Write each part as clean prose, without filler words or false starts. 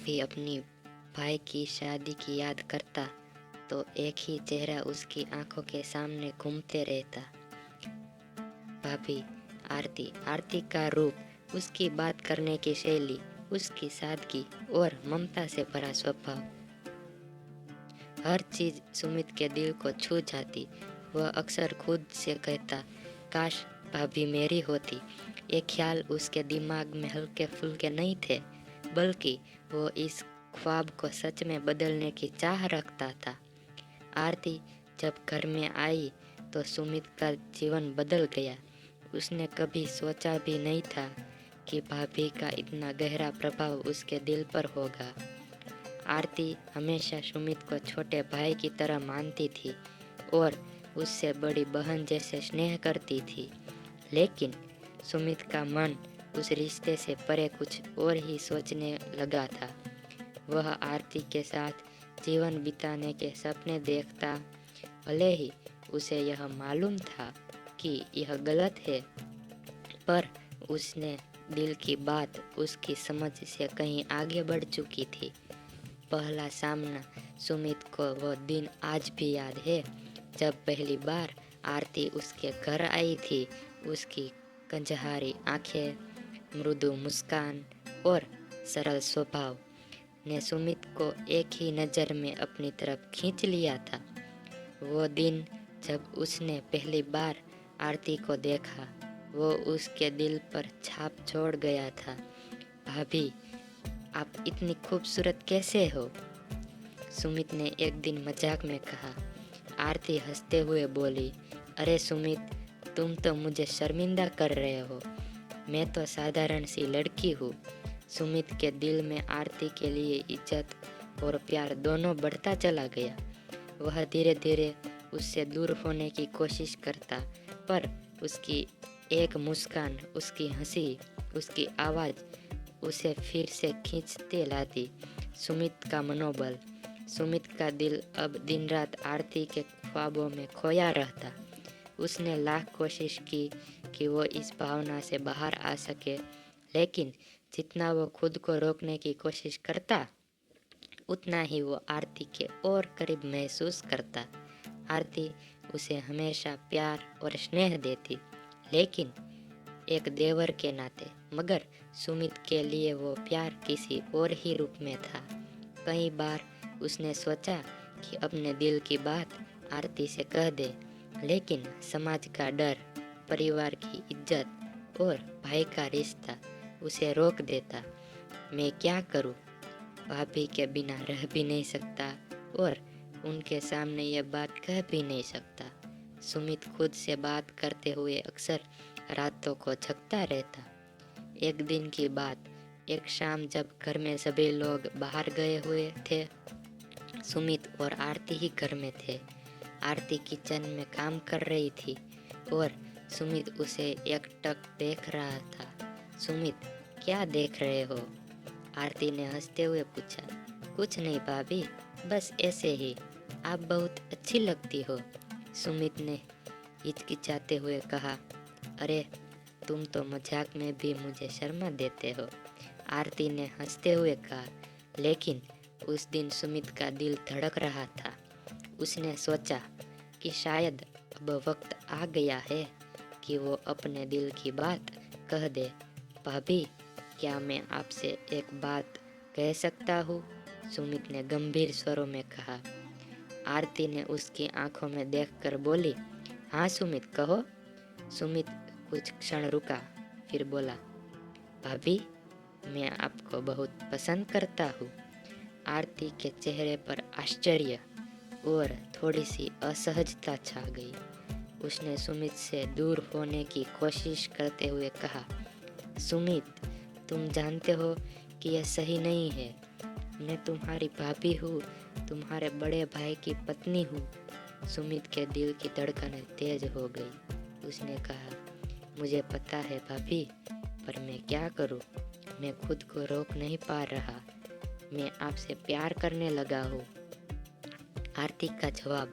भी अपनी भाई की शादी की याद करता तो एक ही चेहरा उसकी आंखों के सामने घूमते रहता। भाभी आरती। आरती का रूप, उसकी बात करने की शैली, उसकी सादगी और ममता से भरा स्वभाव, हर चीज सुमित के दिल को छू जाती। वह अक्सर खुद से कहता, काश भाभी मेरी होती। ये ख्याल उसके दिमाग में हल्के फुल्के नहीं थे, बल्कि वो इस ख्वाब को सच में बदलने की चाह रखता था। आरती जब घर में आई तो सुमित का जीवन बदल गया। उसने कभी सोचा भी नहीं था कि भाभी का इतना गहरा प्रभाव उसके दिल पर होगा। आरती हमेशा सुमित को छोटे भाई की तरह मानती थी और उससे बड़ी बहन जैसे स्नेह करती थी। लेकिन सुमित का मन उस रिश्ते से परे कुछ और ही सोचने लगा था। वह आरती के साथ जीवन बिताने के सपने देखता, भले ही उसे यह मालूम था कि यह गलत है, पर उसने दिल की बात उसकी समझ से कहीं आगे बढ़ चुकी थी। पहला सामना सुमित को वो दिन आज भी याद है, जब पहली बार आरती उसके घर आई थी। उसकी कंजहारी आंखें, मृदु मुस्कान और सरल स्वभाव ने सुमित को एक ही नज़र में अपनी तरफ खींच लिया था। वो दिन जब उसने पहली बार आरती को देखा, वो उसके दिल पर छाप छोड़ गया था। भाभी, आप इतनी खूबसूरत कैसे हो? सुमित ने एक दिन मजाक में कहा। आरती हंसते हुए बोली, अरे सुमित, तुम तो मुझे शर्मिंदा कर रहे हो। मैं तो साधारण सी लड़की हूँ। सुमित के दिल में आरती के लिए इज्जत और प्यार दोनों बढ़ता चला गया। वह धीरे धीरे उससे दूर होने की कोशिश करता, पर उसकी एक मुस्कान, उसकी हंसी, उसकी आवाज़ उसे फिर से खींचते लाती। सुमित का मनोबल। सुमित का दिल अब दिन रात आरती के ख्वाबों में खोया रहता। उसने लाख कोशिश की कि वो इस भावना से बाहर आ सके, लेकिन जितना वो खुद को रोकने की कोशिश करता, उतना ही वो आरती के और करीब महसूस करता। आरती उसे हमेशा प्यार और स्नेह देती, लेकिन एक देवर के नाते। मगर सुमित के लिए वो प्यार किसी और ही रूप में था। कई बार उसने सोचा कि अपने दिल की बात आरती से कह दे, लेकिन समाज का डर, परिवार की इज्जत और भाई का रिश्ता उसे रोक देता। मैं क्या करूं? भाभी के बिना रह भी नहीं सकता और उनके सामने ये बात कह भी नहीं सकता। सुमित खुद से बात करते हुए अक्सर रातों को जगता रहता। एक दिन की बात, एक शाम जब घर में सभी लोग बाहर गए हुए थे, सुमित और आरती ही घर में थे। आरती किचन में काम कर रही थी और सुमित उसे एकटक देख रहा था। सुमित, क्या देख रहे हो? आरती ने हंसते हुए पूछा। कुछ नहीं भाभी, बस ऐसे ही। आप बहुत अच्छी लगती हो। सुमित ने हिचकिचाते हुए कहा। अरे, तुम तो मजाक में भी मुझे शर्मा देते हो, आरती ने हंसते हुए कहा। लेकिन उस दिन सुमित का दिल धड़क रहा था। उसने सोचा कि शायद अब वक्त आ गया है कि वो अपने दिल की बात कह दे। भाभी, क्या मैं आपसे एक बात कह सकता हूँ? सुमित ने गंभीर स्वरों में कहा। आरती ने उसकी आंखों में देखकर बोली, हाँ सुमित, कहो। सुमित कुछ क्षण रुका, फिर बोला, भाभी, मैं आपको बहुत पसंद करता हूँ। आरती के चेहरे पर आश्चर्य और थोड़ी सी असहजता छा गई। उसने सुमित से दूर होने की कोशिश करते हुए कहा, सुमित, तुम जानते हो कि यह सही नहीं है। मैं तुम्हारी भाभी हूँ, तुम्हारे बड़े भाई की पत्नी हूँ। सुमित के दिल की धड़कनें तेज हो गई। उसने कहा, मुझे पता है भाभी, पर मैं क्या करूँ? मैं खुद को रोक नहीं पा रहा। मैं आपसे प्यार करने लगा हूँ। आरती का जवाब।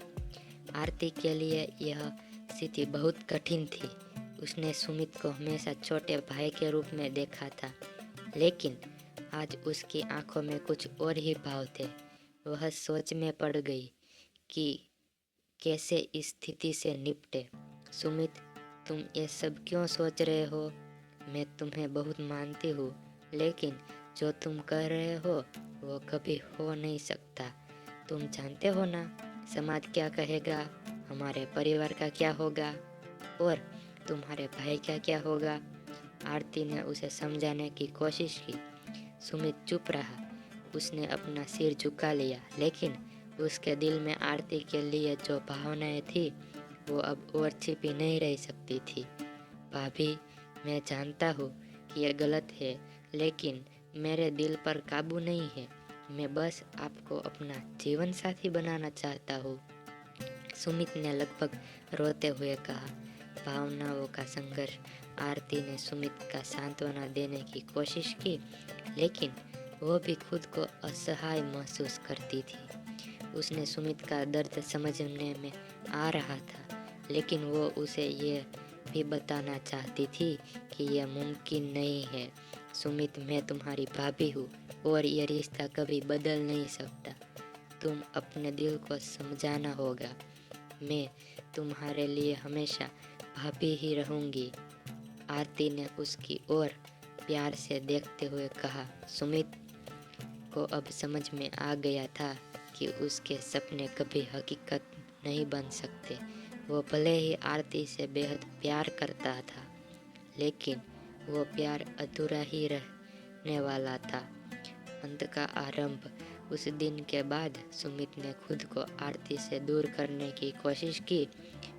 आरती के लिए यह स्थिति बहुत कठिन थी। उसने सुमित को हमेशा छोटे भाई के रूप में देखा था, लेकिन आज उसकी आंखों में कुछ और ही भाव थे। वह सोच में पड़ गई कि कैसे इस स्थिति से निपटे। सुमित, तुम ये सब क्यों सोच रहे हो? मैं तुम्हें बहुत मानती हूँ, लेकिन जो तुम कह रहे हो वो कभी हो नहीं सकता। तुम जानते हो ना, समाज क्या कहेगा, हमारे परिवार का क्या होगा और तुम्हारे भाई का क्या होगा। आरती ने उसे समझाने की कोशिश की। सुमित चुप रहा। उसने अपना सिर झुका लिया, लेकिन उसके दिल में आरती के लिए जो भावनाएं थी वो अब और छिपी नहीं रह सकती थी। भाभी, मैं जानता हूँ कि यह गलत है, लेकिन मेरे दिल पर काबू नहीं है। मैं बस आपको अपना जीवन साथी बनाना चाहता हूँ। सुमित ने लगभग रोते हुए कहा। भावनाओं का संघर्ष। आरती ने सुमित का सांत्वना देने की कोशिश की, लेकिन वो भी खुद को असहाय महसूस करती थी। उसने सुमित का दर्द समझने में आ रहा था, लेकिन वो उसे ये भी बताना चाहती थी कि यह मुमकिन नहीं है। सुमित, मैं तुम्हारी भाभी हूँ और ये रिश्ता कभी बदल नहीं सकता। तुम अपने दिल को समझाना होगा। मैं तुम्हारे लिए हमेशा भाभी ही रहूंगी। आरती ने उसकी ओर प्यार से देखते हुए कहा। सुमित को अब समझ में आ गया था कि उसके सपने कभी हकीकत नहीं बन सकते। वो भले ही आरती से बेहद प्यार करता था, लेकिन वो प्यार अधूरा ही रहने वाला था। अंत का आरंभ। उस दिन के बाद सुमित ने खुद को आरती से दूर करने की कोशिश की।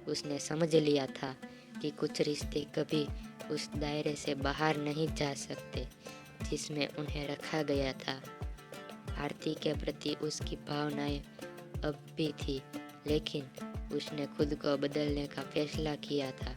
उसने समझ लिया था कि कुछ रिश्ते कभी उस दायरे से बाहर नहीं जा सकते जिसमें उन्हें रखा गया था। आरती के प्रति उसकी भावनाएं अब भी थी, लेकिन उसने खुद को बदलने का फैसला किया था।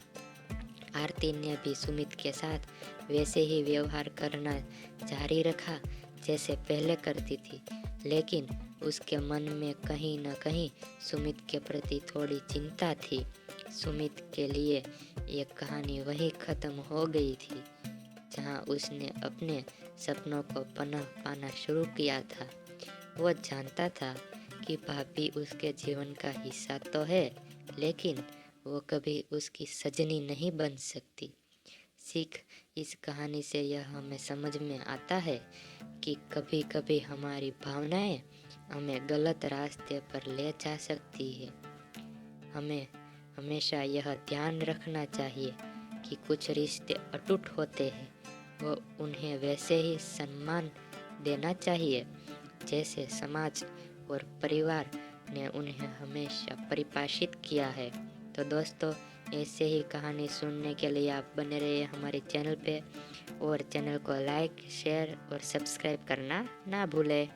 आरती ने भी सुमित के साथ वैसे ही व्यवहार करना जारी रखा जैसे पहले करती थी, लेकिन उसके मन में कहीं न कहीं सुमित के प्रति थोड़ी चिंता थी। सुमित के लिए ये कहानी वहीं ख़त्म हो गई थी जहां उसने अपने सपनों को पनह पाना शुरू किया था। वो जानता था कि भाभी उसके जीवन का हिस्सा तो है, लेकिन वो कभी उसकी सजनी नहीं बन सकती। सीख इस कहानी से यह हमें समझ में आता है कि कभी कभी हमारी भावनाएं हमें गलत रास्ते पर ले जा सकती है। हमें हमेशा यह ध्यान रखना चाहिए कि कुछ रिश्ते अटूट होते हैं, वो उन्हें वैसे ही सम्मान देना चाहिए जैसे समाज और परिवार ने उन्हें हमेशा परिभाषित किया है। तो दोस्तों, ऐसे ही कहानी सुनने के लिए आप बने रहिए हमारे चैनल पे और चैनल को लाइक, शेयर और सब्सक्राइब करना ना भूलें।